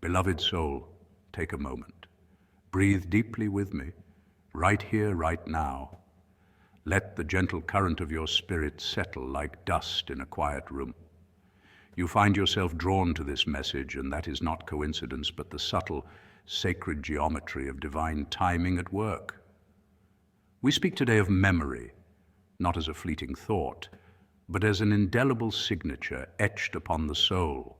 Beloved soul, take a moment. Breathe deeply with me, right here, right now. Let the gentle current of your spirit settle like dust in a quiet room. You find yourself drawn to this message, and that is not coincidence, but the subtle, sacred geometry of divine timing at work. We speak today of memory, not as a fleeting thought, but as an indelible signature etched upon the soul,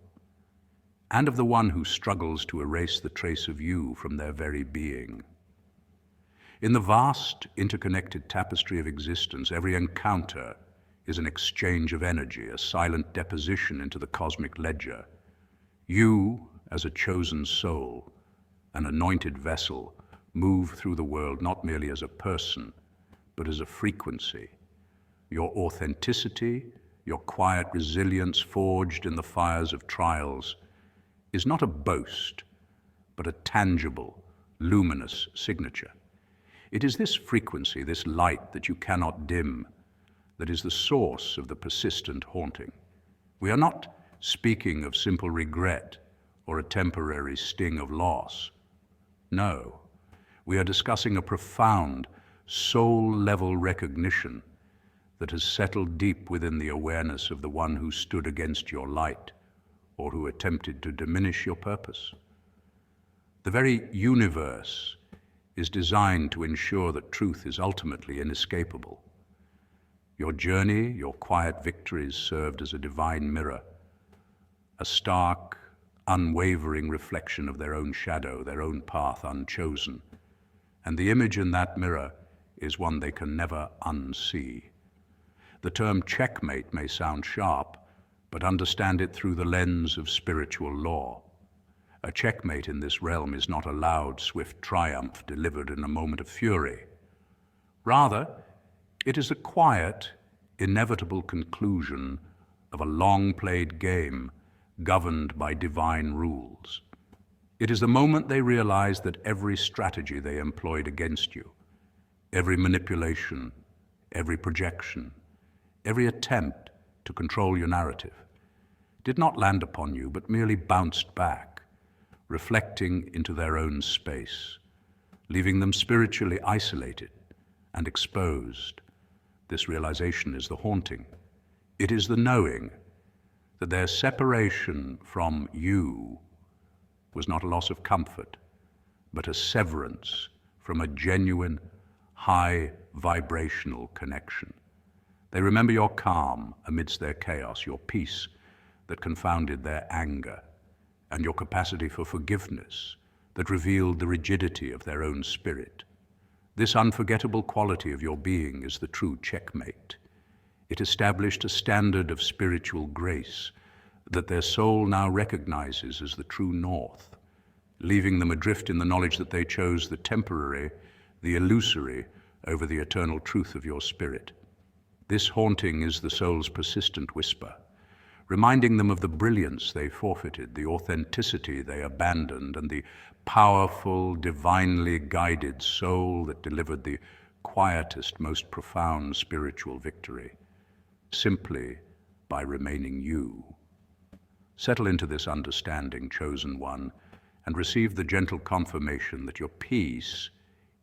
and of the one who struggles to erase the trace of you from their very being. In the vast, interconnected tapestry of existence, every encounter is an exchange of energy, a silent deposition into the cosmic ledger. You, as a chosen soul, an anointed vessel, move through the world not merely as a person, but as a frequency. Your authenticity, your quiet resilience forged in the fires of trials, is not a boast, but a tangible, luminous signature. It is this frequency, this light that you cannot dim, that is the source of the persistent haunting. We are not speaking of simple regret or a temporary sting of loss. No, we are discussing a profound, soul-level recognition that has settled deep within the awareness of the one who stood against your light or who attempted to diminish your purpose. The very universe is designed to ensure that truth is ultimately inescapable. Your journey, your quiet victories served as a divine mirror, a stark, unwavering reflection of their own shadow, their own path unchosen. And the image in that mirror is one they can never unsee. The term checkmate may sound sharp, but understand it through the lens of spiritual law. A checkmate in this realm is not a loud, swift triumph delivered in a moment of fury. Rather, it is a quiet, inevitable conclusion of a long-played game governed by divine rules. It is the moment they realize that every strategy they employed against you, every manipulation, every projection, every attempt to control your narrative, did not land upon you, but merely bounced back, reflecting into their own space, leaving them spiritually isolated and exposed. This realization is the haunting. It is the knowing that their separation from you was not a loss of comfort, but a severance from a genuine, high vibrational connection. They remember your calm amidst their chaos, your peace that confounded their anger, and your capacity for forgiveness that revealed the rigidity of their own spirit. This unforgettable quality of your being is the true checkmate. It established a standard of spiritual grace that their soul now recognizes as the true north, leaving them adrift in the knowledge that they chose the temporary, the illusory, over the eternal truth of your spirit. This haunting is the soul's persistent whisper, reminding them of the brilliance they forfeited, the authenticity they abandoned, and the powerful, divinely guided soul that delivered the quietest, most profound spiritual victory, simply by remaining you. Settle into this understanding, chosen one, and receive the gentle confirmation that your peace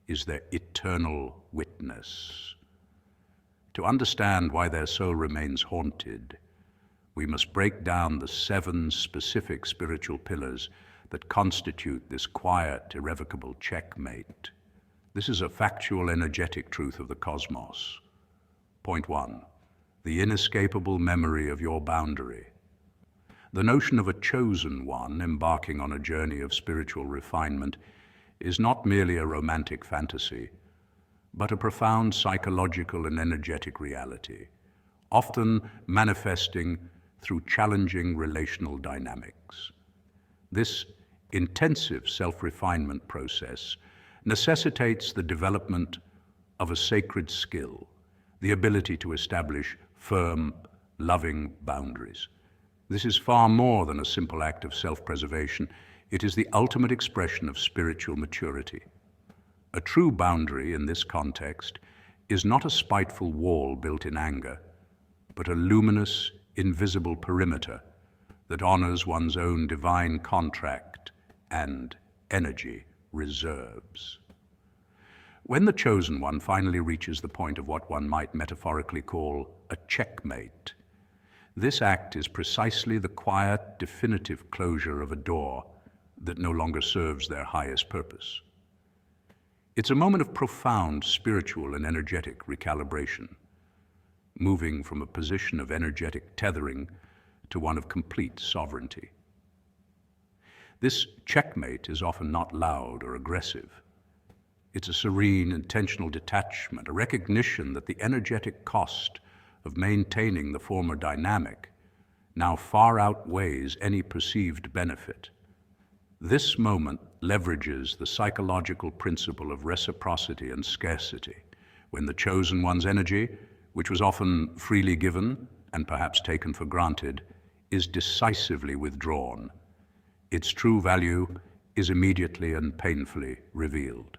is their eternal witness. To understand why their soul remains haunted, we must break down the 7 specific spiritual pillars that constitute this quiet, irrevocable checkmate. This is a factual, energetic truth of the cosmos. Point 1, the inescapable memory of your boundary. The notion of a chosen one embarking on a journey of spiritual refinement is not merely a romantic fantasy, but a profound psychological and energetic reality, often manifesting through challenging relational dynamics. This intensive self-refinement process necessitates the development of a sacred skill, the ability to establish firm, loving boundaries. This is far more than a simple act of self-preservation. It is the ultimate expression of spiritual maturity. A true boundary in this context is not a spiteful wall built in anger, but a luminous, invisible perimeter that honors one's own divine contract and energy reserves. When the chosen one finally reaches the point of what one might metaphorically call a checkmate, this act is precisely the quiet, definitive closure of a door that no longer serves their highest purpose. It's a moment of profound spiritual and energetic recalibration, moving from a position of energetic tethering to one of complete sovereignty. This checkmate is often not loud or aggressive. It's a serene, intentional detachment, a recognition that the energetic cost of maintaining the former dynamic now far outweighs any perceived benefit. This moment leverages the psychological principle of reciprocity and scarcity, when the chosen one's energy, which was often freely given and perhaps taken for granted, is decisively withdrawn. Its true value is immediately and painfully revealed.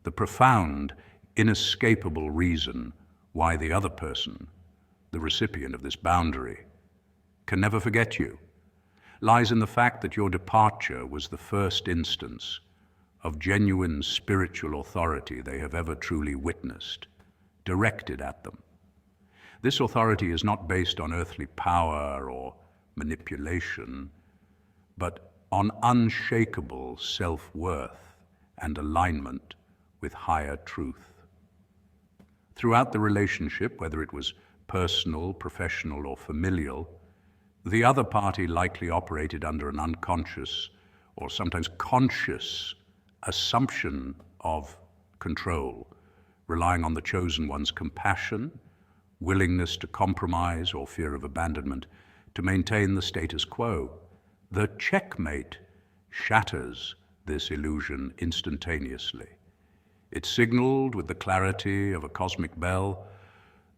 The profound, inescapable reason why the other person, the recipient of this boundary, can never forget you, lies in the fact that your departure was the first instance of genuine spiritual authority they have ever truly witnessed, directed at them. This authority is not based on earthly power or manipulation, but on unshakable self-worth and alignment with higher truth. Throughout the relationship, whether it was personal, professional, or familial, the other party likely operated under an unconscious or sometimes conscious assumption of control, relying on the chosen one's compassion, willingness to compromise, or fear of abandonment to maintain the status quo. The checkmate shatters this illusion instantaneously. It signaled with the clarity of a cosmic bell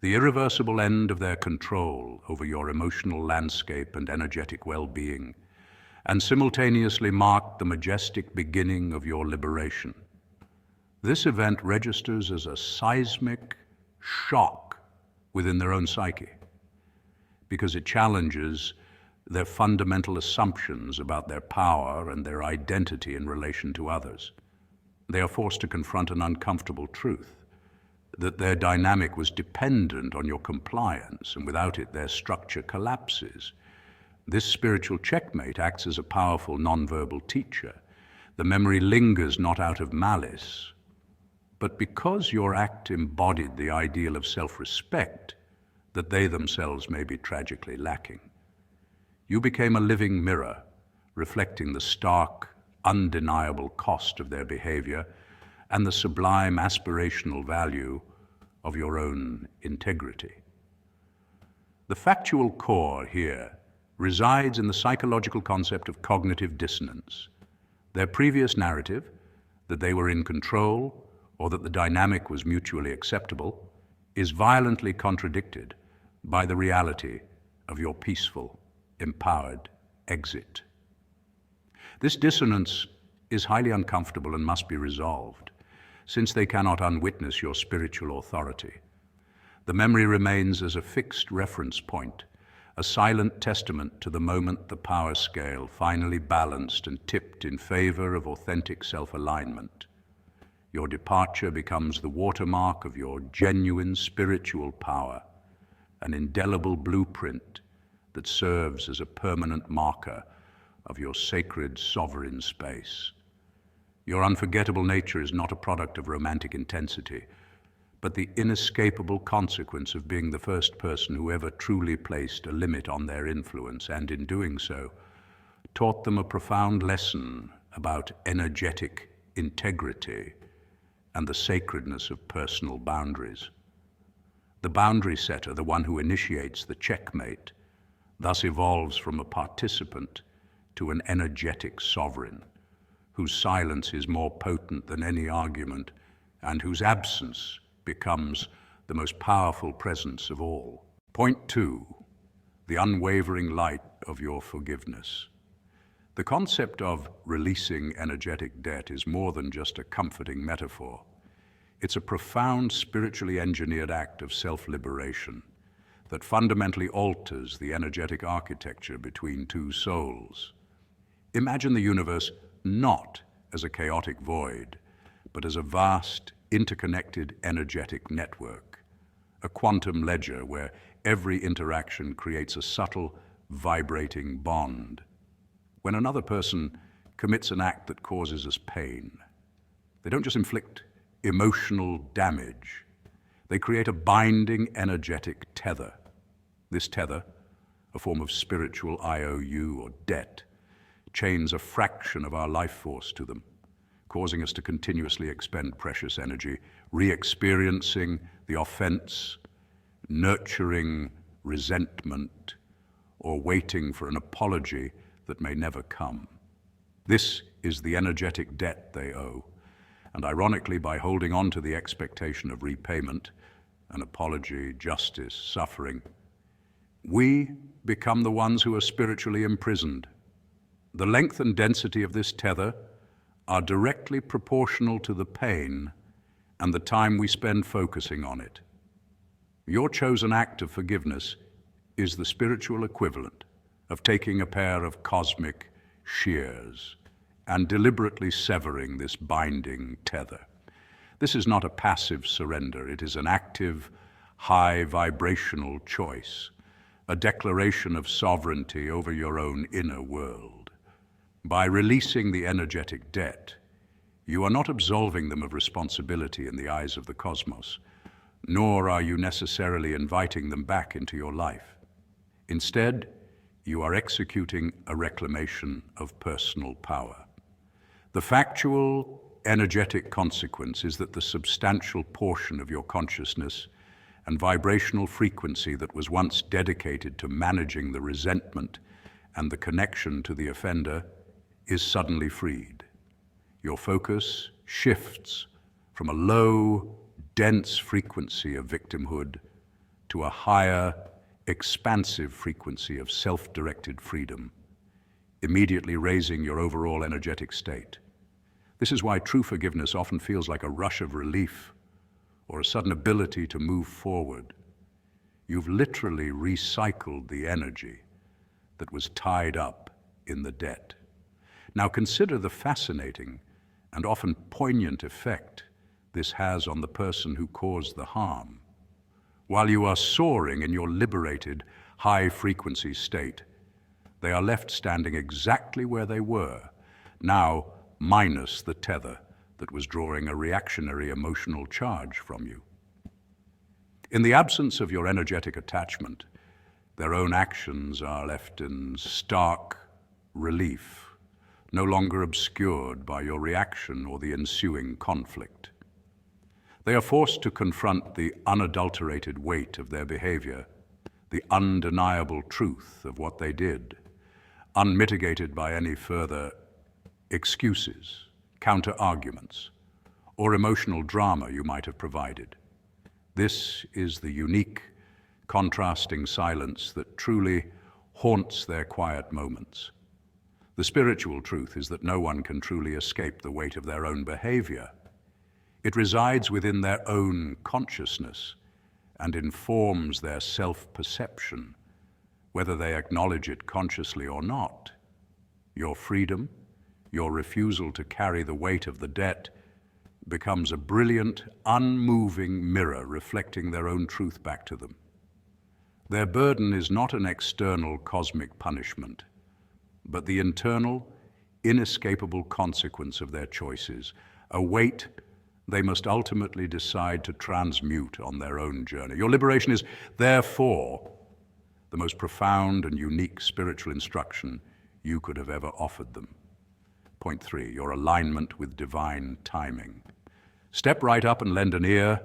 the irreversible end of their control over your emotional landscape and energetic well-being, and simultaneously marked the majestic beginning of your liberation. This event registers as a seismic shock within their own psyche, because it challenges their fundamental assumptions about their power and their identity in relation to others. They are forced to confront an uncomfortable truth, that their dynamic was dependent on your compliance, and without it their structure collapses. This spiritual checkmate acts as a powerful nonverbal teacher. The memory lingers not out of malice, but because your act embodied the ideal of self-respect that they themselves may be tragically lacking. You became a living mirror, reflecting the stark, undeniable cost of their behavior and the sublime aspirational value of your own integrity. The factual core here resides in the psychological concept of cognitive dissonance. Their previous narrative, that they were in control or that the dynamic was mutually acceptable, is violently contradicted by the reality of your peaceful, empowered exit. This dissonance is highly uncomfortable and must be resolved, since they cannot unwitness your spiritual authority. The memory remains as a fixed reference point, a silent testament to the moment the power scale finally balanced and tipped in favor of authentic self-alignment. Your departure becomes the watermark of your genuine spiritual power, an indelible blueprint that serves as a permanent marker of your sacred sovereign space. Your unforgettable nature is not a product of romantic intensity, but the inescapable consequence of being the first person who ever truly placed a limit on their influence, and in doing so, taught them a profound lesson about energetic integrity and the sacredness of personal boundaries. The boundary setter, the one who initiates the checkmate, thus evolves from a participant to an energetic sovereign, whose silence is more potent than any argument, and whose absence becomes the most powerful presence of all. Point 2, the unwavering light of your forgiveness. The concept of releasing energetic debt is more than just a comforting metaphor. It's a profound spiritually engineered act of self-liberation that fundamentally alters the energetic architecture between two souls. Imagine the universe not as a chaotic void, but as a vast, interconnected energetic network, a quantum ledger where every interaction creates a subtle, vibrating bond. When another person commits an act that causes us pain, they don't just inflict emotional damage, they create a binding energetic tether. This tether, a form of spiritual IOU or debt, chains a fraction of our life force to them, causing us to continuously expend precious energy, re-experiencing the offense, nurturing resentment, or waiting for an apology that may never come. This is the energetic debt they owe, and ironically, by holding on to the expectation of repayment, an apology, justice, suffering, we become the ones who are spiritually imprisoned. The length and density of this tether are directly proportional to the pain and the time we spend focusing on it. Your chosen act of forgiveness is the spiritual equivalent of taking a pair of cosmic shears and deliberately severing this binding tether. This is not a passive surrender, it is an active, high vibrational choice, a declaration of sovereignty over your own inner world. By releasing the energetic debt, you are not absolving them of responsibility in the eyes of the cosmos, nor are you necessarily inviting them back into your life. Instead, you are executing a reclamation of personal power. The factual, energetic consequence is that the substantial portion of your consciousness and vibrational frequency that was once dedicated to managing the resentment and the connection to the offender is suddenly freed. Your focus shifts from a low, dense frequency of victimhood to a higher, expansive frequency of self-directed freedom, immediately raising your overall energetic state. This is why true forgiveness often feels like a rush of relief or a sudden ability to move forward. You've literally recycled the energy that was tied up in the debt. Now consider the fascinating and often poignant effect this has on the person who caused the harm. While you are soaring in your liberated, high-frequency state, they are left standing exactly where they were, now minus the tether that was drawing a reactionary emotional charge from you. In the absence of your energetic attachment, their own actions are left in stark relief, no longer obscured by your reaction or the ensuing conflict. They are forced to confront the unadulterated weight of their behavior, the undeniable truth of what they did, unmitigated by any further excuses, counter-arguments, or emotional drama you might have provided. This is the unique, contrasting silence that truly haunts their quiet moments. The spiritual truth is that no one can truly escape the weight of their own behavior. It resides within their own consciousness and informs their self-perception, whether they acknowledge it consciously or not. Your freedom, your refusal to carry the weight of the debt, becomes a brilliant, unmoving mirror reflecting their own truth back to them. Their burden is not an external cosmic punishment, but the internal, inescapable consequence of their choices, a weight they must ultimately decide to transmute on their own journey. Your liberation is, therefore, the most profound and unique spiritual instruction you could have ever offered them. Point 3, your alignment with divine timing. Step right up and lend an ear,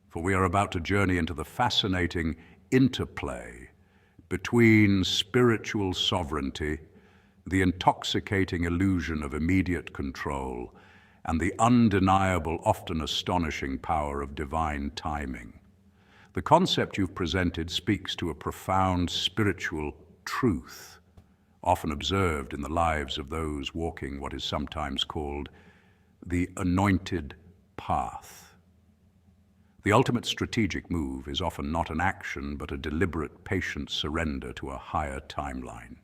for we are about to journey into the fascinating interplay between spiritual sovereignty, the intoxicating illusion of immediate control, and the undeniable, often astonishing power of divine timing. The concept you've presented speaks to a profound spiritual truth, often observed in the lives of those walking what is sometimes called the anointed path. The ultimate strategic move is often not an action, but a deliberate, patient surrender to a higher timeline.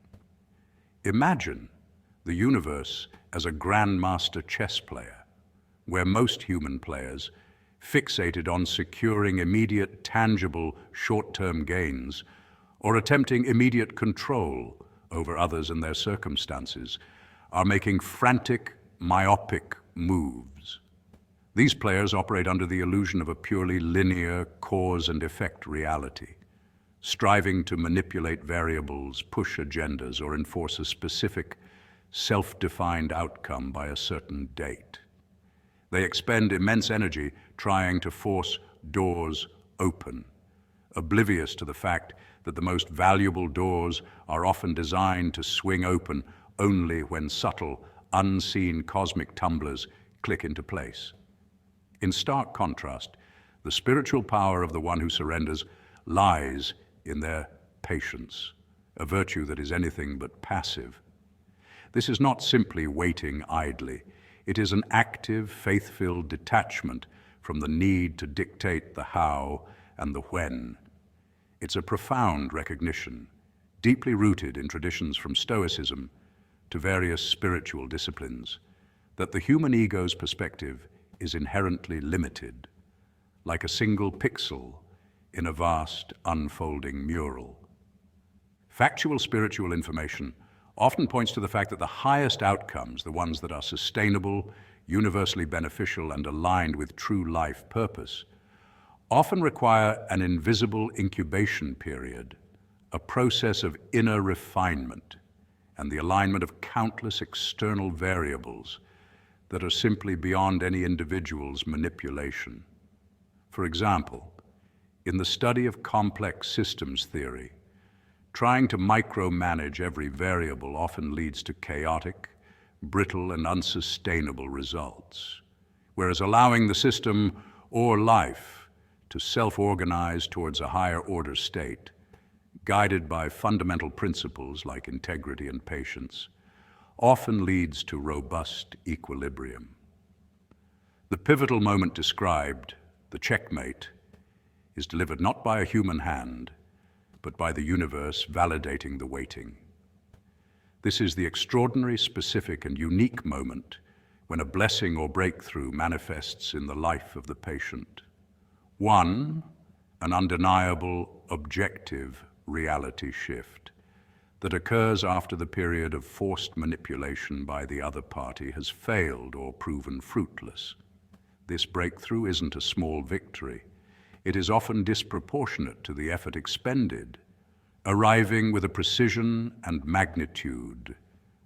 Imagine the universe as a grandmaster chess player, where most human players, fixated on securing immediate, tangible, short-term gains, or attempting immediate control over others and their circumstances, are making frantic, myopic moves. These players operate under the illusion of a purely linear cause and effect reality, striving to manipulate variables, push agendas, or enforce a specific, self-defined outcome by a certain date. They expend immense energy trying to force doors open, oblivious to the fact that the most valuable doors are often designed to swing open only when subtle, unseen cosmic tumblers click into place. In stark contrast, the spiritual power of the one who surrenders lies in their patience, a virtue that is anything but passive. This is not simply waiting idly. It is an active, faith-filled detachment from the need to dictate the how and the when. It's a profound recognition, deeply rooted in traditions from Stoicism to various spiritual disciplines, that the human ego's perspective is inherently limited, like a single pixel in a vast, unfolding mural. Factual spiritual information often points to the fact that the highest outcomes, the ones that are sustainable, universally beneficial, and aligned with true life purpose, often require an invisible incubation period, a process of inner refinement, and the alignment of countless external variables that are simply beyond any individual's manipulation. For example, in the study of complex systems theory, trying to micromanage every variable often leads to chaotic, brittle, and unsustainable results, whereas allowing the system or life to self-organize towards a higher order state, guided by fundamental principles like integrity and patience, often leads to robust equilibrium. The pivotal moment described, the checkmate, is delivered not by a human hand, but by the universe validating the waiting. This is the extraordinary, specific, and unique moment when a blessing or breakthrough manifests in the life of the patient. One, an undeniable, objective reality shift that occurs after the period of forced manipulation by the other party has failed or proven fruitless. This breakthrough isn't a small victory. It is often disproportionate to the effort expended, arriving with a precision and magnitude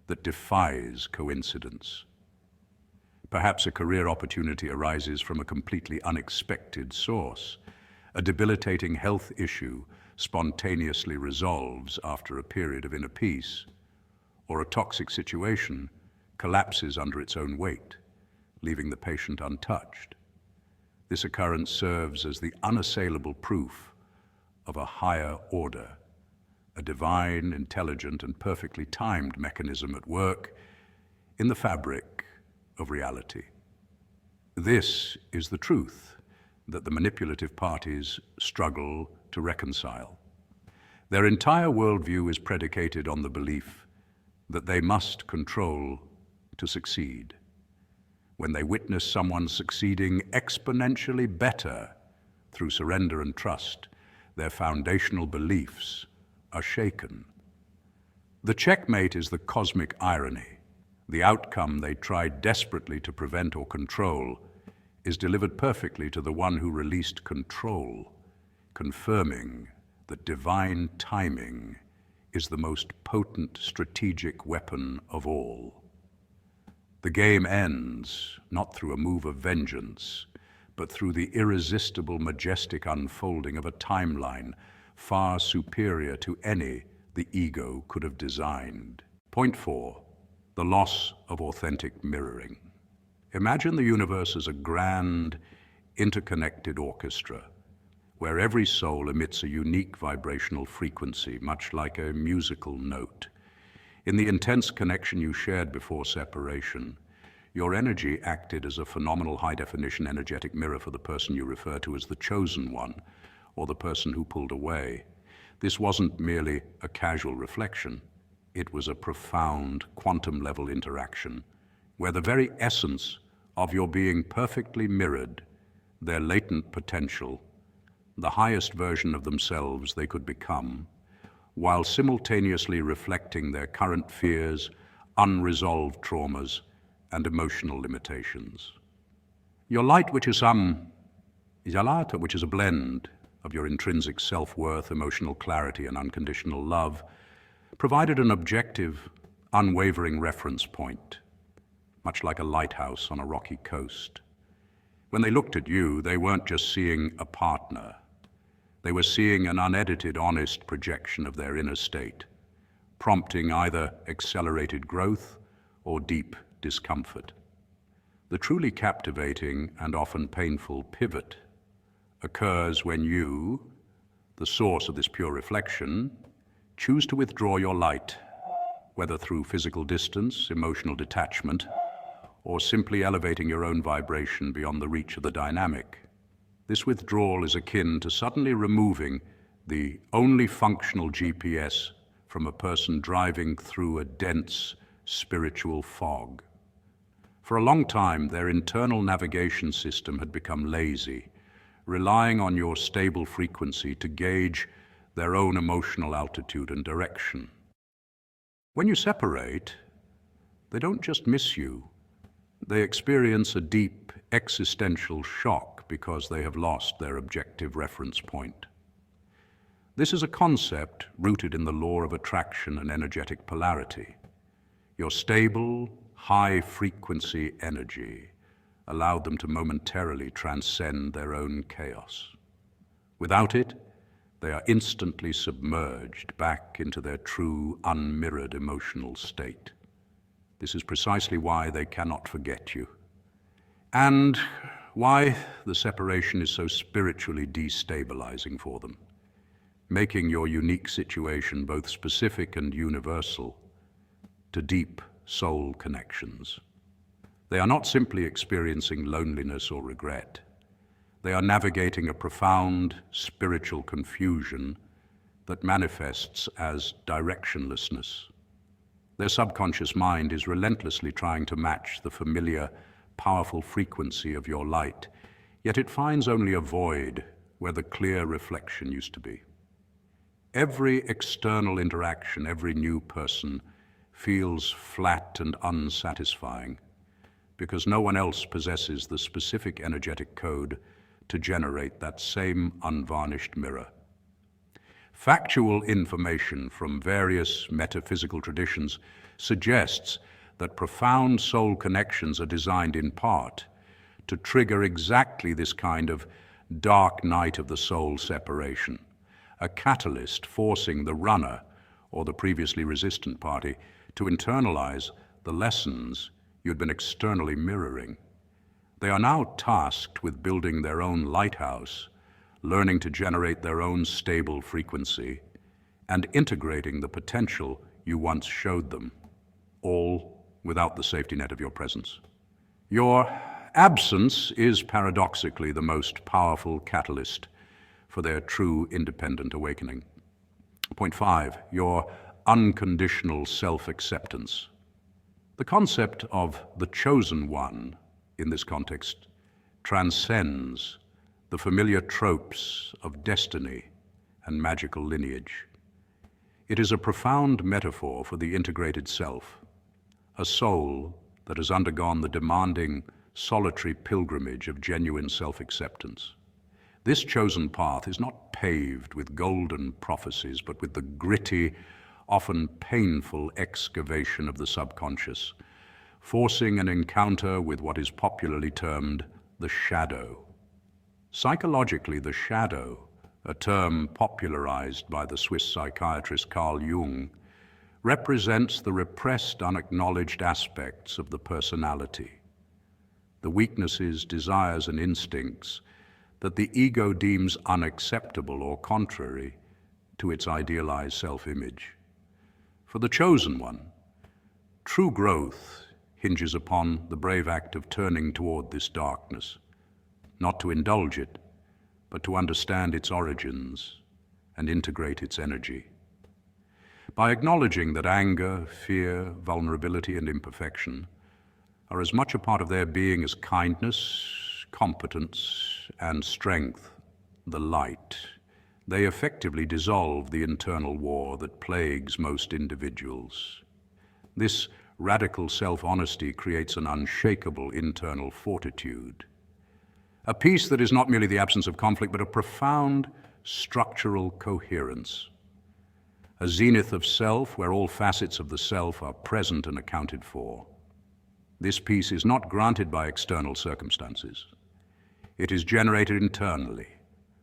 that defies coincidence. Perhaps a career opportunity arises from a completely unexpected source. A debilitating health issue spontaneously resolves after a period of inner peace, or a toxic situation collapses under its own weight, leaving the patient untouched. This occurrence serves as the unassailable proof of a higher order, a divine, intelligent, and perfectly timed mechanism at work in the fabric of reality. This is the truth that the manipulative parties struggle to reconcile. Their entire worldview is predicated on the belief that they must control to succeed. When they witness someone succeeding exponentially better through surrender and trust, their foundational beliefs are shaken. The checkmate is the cosmic irony. The outcome they tried desperately to prevent or control is delivered perfectly to the one who released control, confirming that divine timing is the most potent strategic weapon of all. The game ends not through a move of vengeance, but through the irresistible, majestic unfolding of a timeline far superior to any the ego could have designed. Point 4, the loss of authentic mirroring. Imagine the universe as a grand, interconnected orchestra, where every soul emits a unique vibrational frequency, much like a musical note. In the intense connection you shared before separation, your energy acted as a phenomenal high-definition energetic mirror for the person you refer to as the chosen one, or the person who pulled away. This wasn't merely a casual reflection. It was a profound quantum-level interaction where the very essence of your being perfectly mirrored their latent potential, the highest version of themselves they could become, while simultaneously reflecting their current fears, unresolved traumas, and emotional limitations. Your light, which is a blend of your intrinsic self-worth, emotional clarity, and unconditional love, provided an objective, unwavering reference point, much like a lighthouse on a rocky coast. When they looked at you, they weren't just seeing a partner. They were seeing an unedited, honest projection of their inner state, prompting either accelerated growth or deep discomfort. The truly captivating and often painful pivot occurs when you, the source of this pure reflection, choose to withdraw your light, whether through physical distance, emotional detachment, or simply elevating your own vibration beyond the reach of the dynamic. This withdrawal is akin to suddenly removing the only functional GPS from a person driving through a dense spiritual fog. For a long time, their internal navigation system had become lazy, relying on your stable frequency to gauge their own emotional altitude and direction. When you separate, they don't just miss you. They experience a deep existential shock because they have lost their objective reference point. This is a concept rooted in the law of attraction and energetic polarity. Your stable, high-frequency energy allowed them to momentarily transcend their own chaos. Without it, they are instantly submerged back into their true, unmirrored emotional state. This is precisely why they cannot forget you, and why the separation is so spiritually destabilizing for them, making your unique situation both specific and universal to deep soul connections. They are not simply experiencing loneliness or regret. They are navigating a profound spiritual confusion that manifests as directionlessness. Their subconscious mind is relentlessly trying to match the familiar, powerful frequency of your light, yet it finds only a void where the clear reflection used to be. Every external interaction, every new person feels flat and unsatisfying because no one else possesses the specific energetic code to generate that same unvarnished mirror. Factual information from various metaphysical traditions suggests that profound soul connections are designed in part to trigger exactly this kind of dark night of the soul separation, a catalyst forcing the runner or the previously resistant party to internalize the lessons you'd been externally mirroring. They are now tasked with building their own lighthouse, learning to generate their own stable frequency, and integrating the potential you once showed them, all without the safety net of your presence. Your absence is paradoxically the most powerful catalyst for their true independent awakening. Point 5, your unconditional self-acceptance. The concept of the chosen one in this context transcends the familiar tropes of destiny and magical lineage. It is a profound metaphor for the integrated self, a soul that has undergone the demanding, solitary pilgrimage of genuine self-acceptance. This chosen path is not paved with golden prophecies, but with the gritty, often painful excavation of the subconscious, forcing an encounter with what is popularly termed the shadow. Psychologically, the shadow, a term popularized by the Swiss psychiatrist Carl Jung, represents the repressed, unacknowledged aspects of the personality, the weaknesses, desires, and instincts that the ego deems unacceptable or contrary to its idealized self-image. For the chosen one, true growth hinges upon the brave act of turning toward this darkness, not to indulge it, but to understand its origins and integrate its energy. By acknowledging that anger, fear, vulnerability, and imperfection are as much a part of their being as kindness, competence, and strength, the light, they effectively dissolve the internal war that plagues most individuals. This radical self-honesty creates an unshakable internal fortitude, a peace that is not merely the absence of conflict, but a profound structural coherence, a zenith of self where all facets of the self are present and accounted for. This peace is not granted by external circumstances. It is generated internally,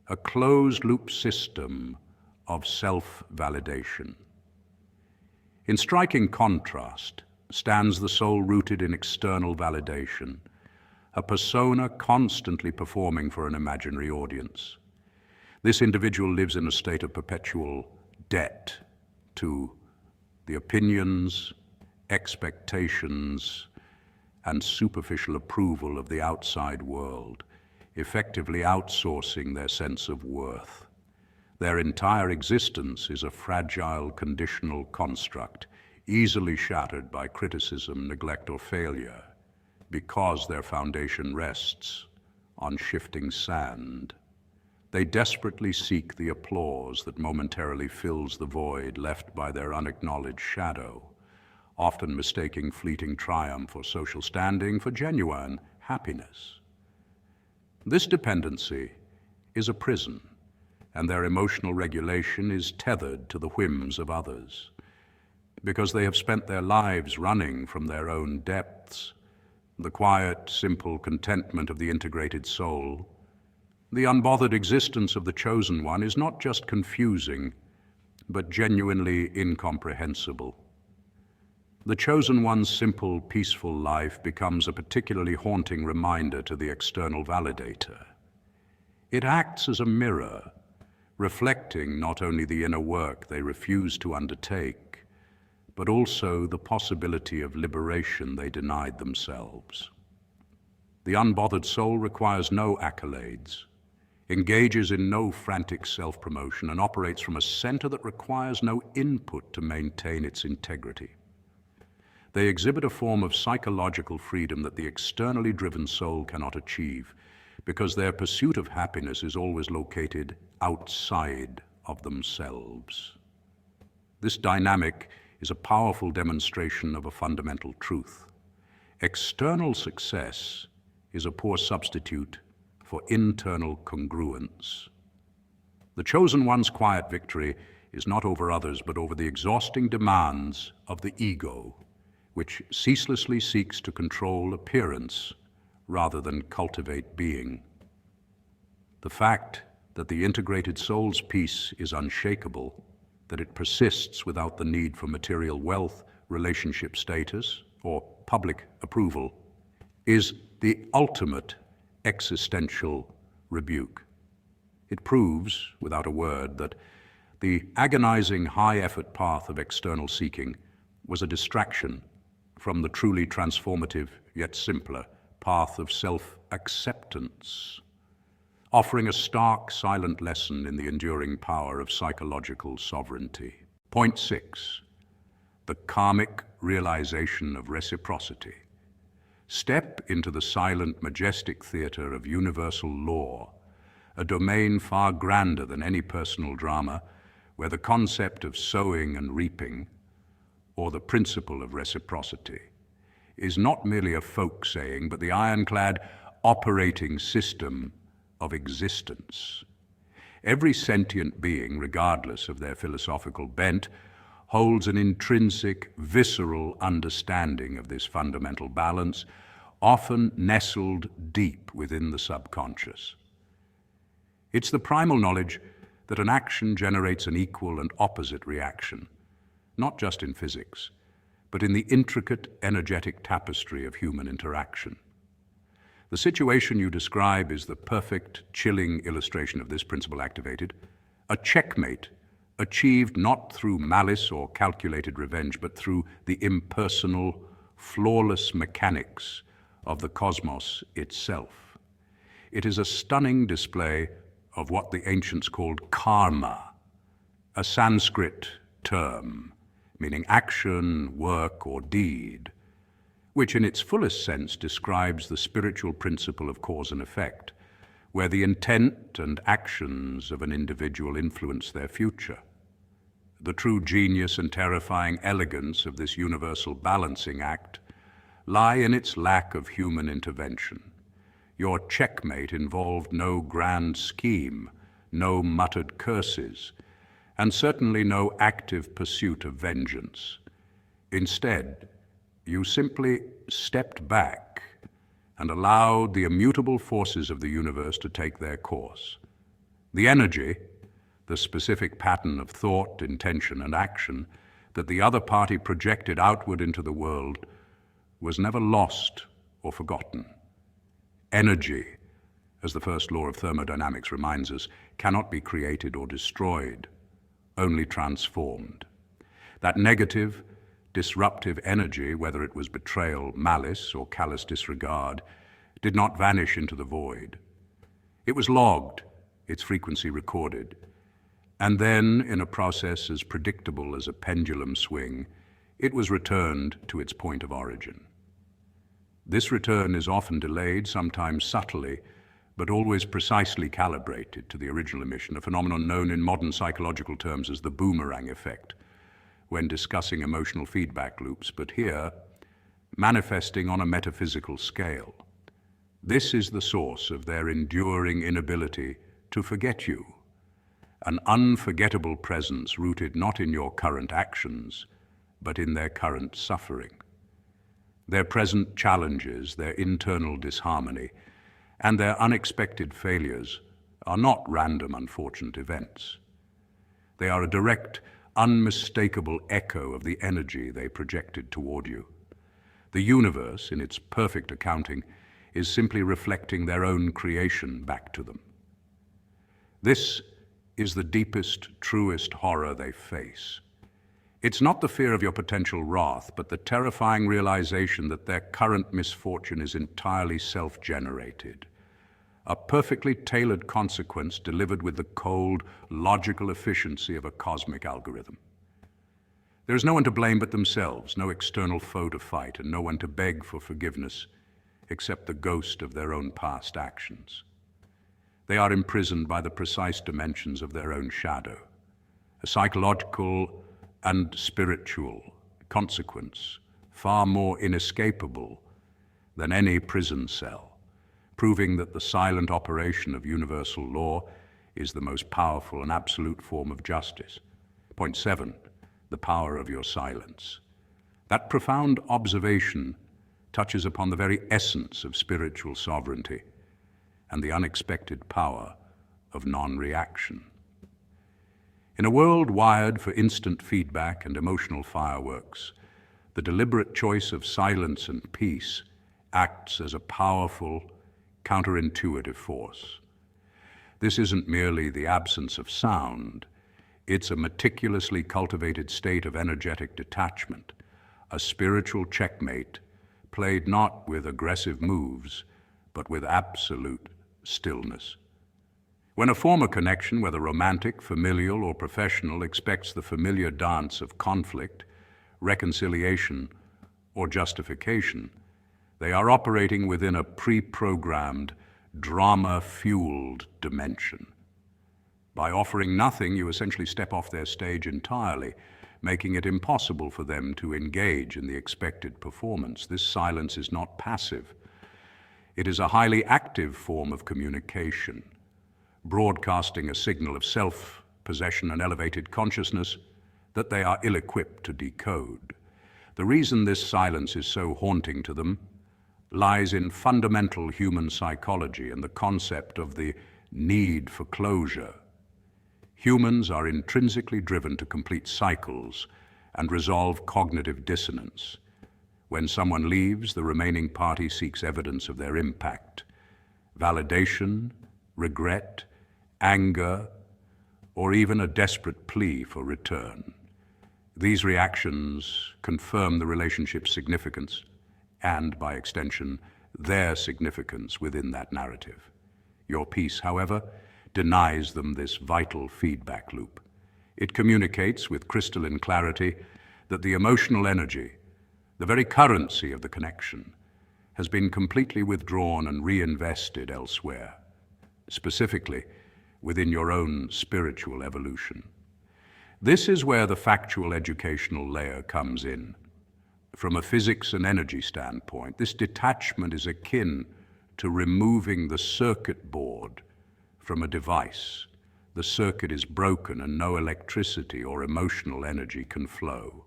a closed-loop system of self-validation. In striking contrast stands the soul rooted in external validation, a persona constantly performing for an imaginary audience. This individual lives in a state of perpetual debt to the opinions, expectations, and superficial approval of the outside world, effectively outsourcing their sense of worth. Their entire existence is a fragile, conditional construct, easily shattered by criticism, neglect, or failure, because their foundation rests on shifting sand. They desperately seek the applause that momentarily fills the void left by their unacknowledged shadow, often mistaking fleeting triumph or social standing for genuine happiness. This dependency is a prison, and their emotional regulation is tethered to the whims of others. Because they have spent their lives running from their own depths, the quiet, simple contentment of the integrated soul, the unbothered existence of the chosen one is not just confusing, but genuinely incomprehensible. The chosen one's simple, peaceful life becomes a particularly haunting reminder to the external validator. It acts as a mirror, reflecting not only the inner work they refuse to undertake, but also the possibility of liberation they denied themselves. The unbothered soul requires no accolades, engages in no frantic self-promotion, and operates from a center that requires no input to maintain its integrity. They exhibit a form of psychological freedom that the externally driven soul cannot achieve, because their pursuit of happiness is always located outside of themselves. This dynamic is a powerful demonstration of a fundamental truth. External success is a poor substitute for internal congruence. The chosen one's quiet victory is not over others, but over the exhausting demands of the ego, which ceaselessly seeks to control appearance rather than cultivate being. The fact that the integrated soul's peace is unshakable, that it persists without the need for material wealth, relationship status, or public approval, is the ultimate existential rebuke. It proves, without a word, that the agonizing high-effort path of external seeking was a distraction from the truly transformative, yet simpler, path of self-acceptance, offering a stark, silent lesson in the enduring power of psychological sovereignty. Point 6. The karmic realization of reciprocity. Step into the silent, majestic theater of universal law, a domain far grander than any personal drama, where the concept of sowing and reaping, or the principle of reciprocity, is not merely a folk saying, but the ironclad operating system of existence. Every sentient being, regardless of their philosophical bent, holds an intrinsic, visceral understanding of this fundamental balance, often nestled deep within the subconscious. It's the primal knowledge that an action generates an equal and opposite reaction, not just in physics, but in the intricate, energetic tapestry of human interaction. The situation you describe is the perfect, chilling illustration of this principle activated, a checkmate achieved not through malice or calculated revenge, but through the impersonal, flawless mechanics of the cosmos itself. It is a stunning display of what the ancients called karma, a Sanskrit term meaning action, work, or deed, which in its fullest sense describes the spiritual principle of cause and effect, where the intent and actions of an individual influence their future. The true genius and terrifying elegance of this universal balancing act lie in its lack of human intervention. Your checkmate involved no grand scheme, no muttered curses, and certainly no active pursuit of vengeance. Instead, you simply stepped back and allowed the immutable forces of the universe to take their course. The energy, the specific pattern of thought, intention, and action that the other party projected outward into the world was never lost or forgotten. Energy, as the first law of thermodynamics reminds us, cannot be created or destroyed, only transformed. That negative, disruptive energy, whether it was betrayal, malice, or callous disregard, did not vanish into the void. It was logged, its frequency recorded, and then, in a process as predictable as a pendulum swing, it was returned to its point of origin. This return is often delayed, sometimes subtly, but always precisely calibrated to the original emission, a phenomenon known in modern psychological terms as the boomerang effect, when discussing emotional feedback loops, but here, manifesting on a metaphysical scale. This is the source of their enduring inability to forget you, an unforgettable presence rooted not in your current actions, but in their current suffering. Their present challenges, their internal disharmony, and their unexpected failures are not random unfortunate events. They are a direct, unmistakable echo of the energy they projected toward you. The universe, in its perfect accounting, is simply reflecting their own creation back to them. This is the deepest, truest horror they face. It's not the fear of your potential wrath, but the terrifying realization that their current misfortune is entirely self-generated. A perfectly tailored consequence delivered with the cold, logical efficiency of a cosmic algorithm. There is no one to blame but themselves, no external foe to fight, and no one to beg for forgiveness except the ghost of their own past actions. They are imprisoned by the precise dimensions of their own shadow, a psychological and spiritual consequence far more inescapable than any prison cell, proving that the silent operation of universal law is the most powerful and absolute form of justice. Point 7, the power of your silence. That profound observation touches upon the very essence of spiritual sovereignty and the unexpected power of non-reaction. In a world wired for instant feedback and emotional fireworks, the deliberate choice of silence and peace acts as a powerful, counterintuitive force. This isn't merely the absence of sound, it's a meticulously cultivated state of energetic detachment, a spiritual checkmate played not with aggressive moves, but with absolute stillness. When a former connection, whether romantic, familial, or professional, expects the familiar dance of conflict, reconciliation, or justification, they are operating within a pre-programmed, drama-fueled dimension. By offering nothing, you essentially step off their stage entirely, making it impossible for them to engage in the expected performance. This silence is not passive. It is a highly active form of communication, broadcasting a signal of self-possession and elevated consciousness that they are ill-equipped to decode. The reason this silence is so haunting to them lies in fundamental human psychology and the concept of the need for closure. Humans are intrinsically driven to complete cycles and resolve cognitive dissonance. When someone leaves, the remaining party seeks evidence of their impact, validation, regret, anger, or even a desperate plea for return. These reactions confirm the relationship's significance and, by extension, their significance within that narrative. Your peace, however, denies them this vital feedback loop. It communicates with crystalline clarity that the emotional energy, the very currency of the connection, has been completely withdrawn and reinvested elsewhere, specifically within your own spiritual evolution. This is where the factual educational layer comes in. From a physics and energy standpoint, this detachment is akin to removing the circuit board from a device. The circuit is broken and no electricity or emotional energy can flow.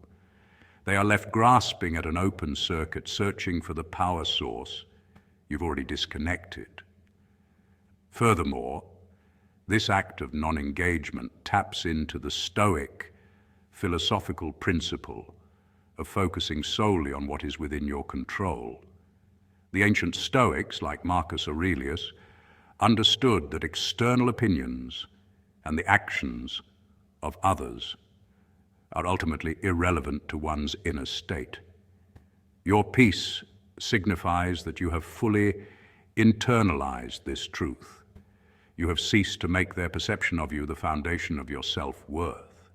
They are left grasping at an open circuit, searching for the power source you've already disconnected. Furthermore, this act of non-engagement taps into the Stoic philosophical principle of focusing solely on what is within your control. The ancient Stoics, like Marcus Aurelius, understood that external opinions and the actions of others are ultimately irrelevant to one's inner state. Your peace signifies that you have fully internalized this truth. You have ceased to make their perception of you the foundation of your self-worth.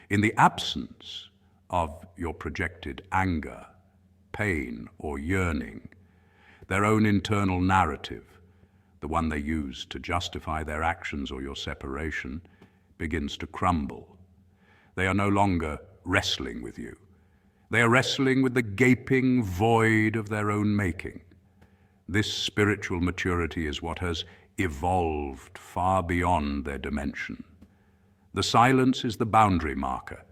In the absence of your projected anger, pain, or yearning, their own internal narrative, the one they use to justify their actions or your separation, begins to crumble. They are no longer wrestling with you. They are wrestling with the gaping void of their own making. This spiritual maturity is what has evolved far beyond their dimension. The silence is the boundary marker,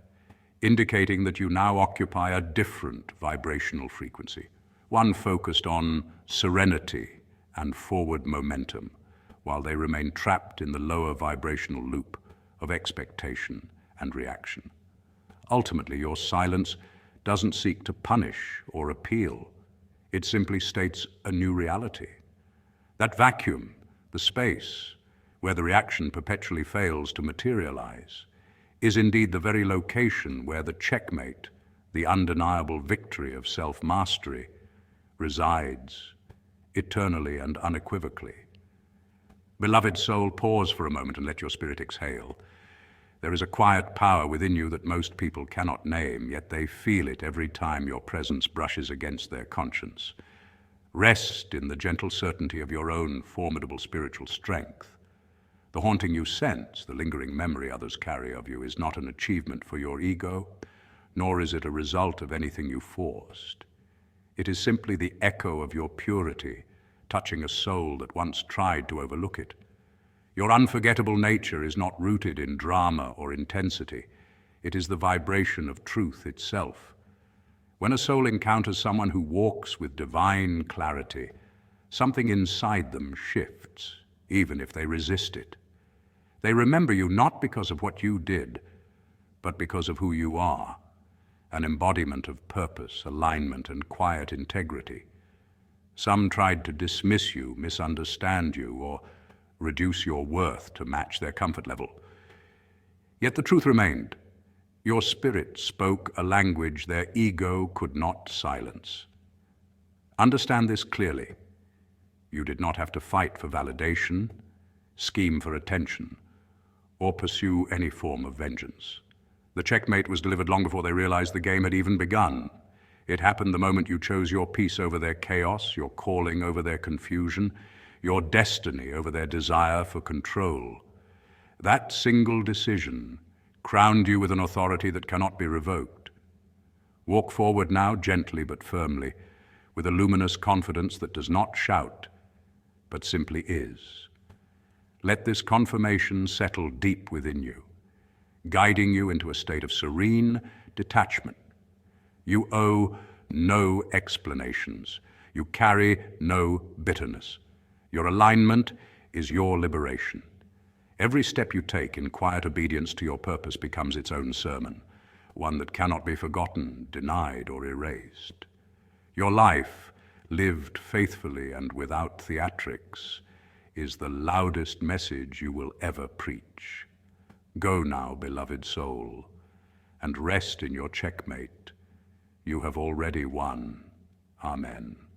indicating that you now occupy a different vibrational frequency, one focused on serenity and forward momentum, while they remain trapped in the lower vibrational loop of expectation and reaction. Ultimately, your silence doesn't seek to punish or appeal. It simply states a new reality. That vacuum, the space where the reaction perpetually fails to materialize, is indeed the very location where the checkmate, the undeniable victory of self-mastery, resides eternally and unequivocally. Beloved soul, pause for a moment and let your spirit exhale. There is a quiet power within you that most people cannot name, yet they feel it every time your presence brushes against their conscience. Rest in the gentle certainty of your own formidable spiritual strength. The haunting you sense, the lingering memory others carry of you, is not an achievement for your ego, nor is it a result of anything you forced. It is simply the echo of your purity, touching a soul that once tried to overlook it. Your unforgettable nature is not rooted in drama or intensity. It is the vibration of truth itself. When a soul encounters someone who walks with divine clarity, something inside them shifts, even if they resist it. They remember you not because of what you did, but because of who you are, an embodiment of purpose, alignment, and quiet integrity. Some tried to dismiss you, misunderstand you, or reduce your worth to match their comfort level. Yet the truth remained. Your spirit spoke a language their ego could not silence. Understand this clearly. You did not have to fight for validation, scheme for attention, or pursue any form of vengeance. The checkmate was delivered long before they realized the game had even begun. It happened the moment you chose your peace over their chaos, your calling over their confusion, your destiny over their desire for control. That single decision crowned you with an authority that cannot be revoked. Walk forward now, gently but firmly, with a luminous confidence that does not shout, but simply is. Let this confirmation settle deep within you, guiding you into a state of serene detachment. You owe no explanations. You carry no bitterness. Your alignment is your liberation. Every step you take in quiet obedience to your purpose becomes its own sermon, one that cannot be forgotten, denied, or erased. Your life, lived faithfully and without theatrics, is the loudest message you will ever preach. Go now, beloved soul, and rest in your checkmate. You have already won. Amen.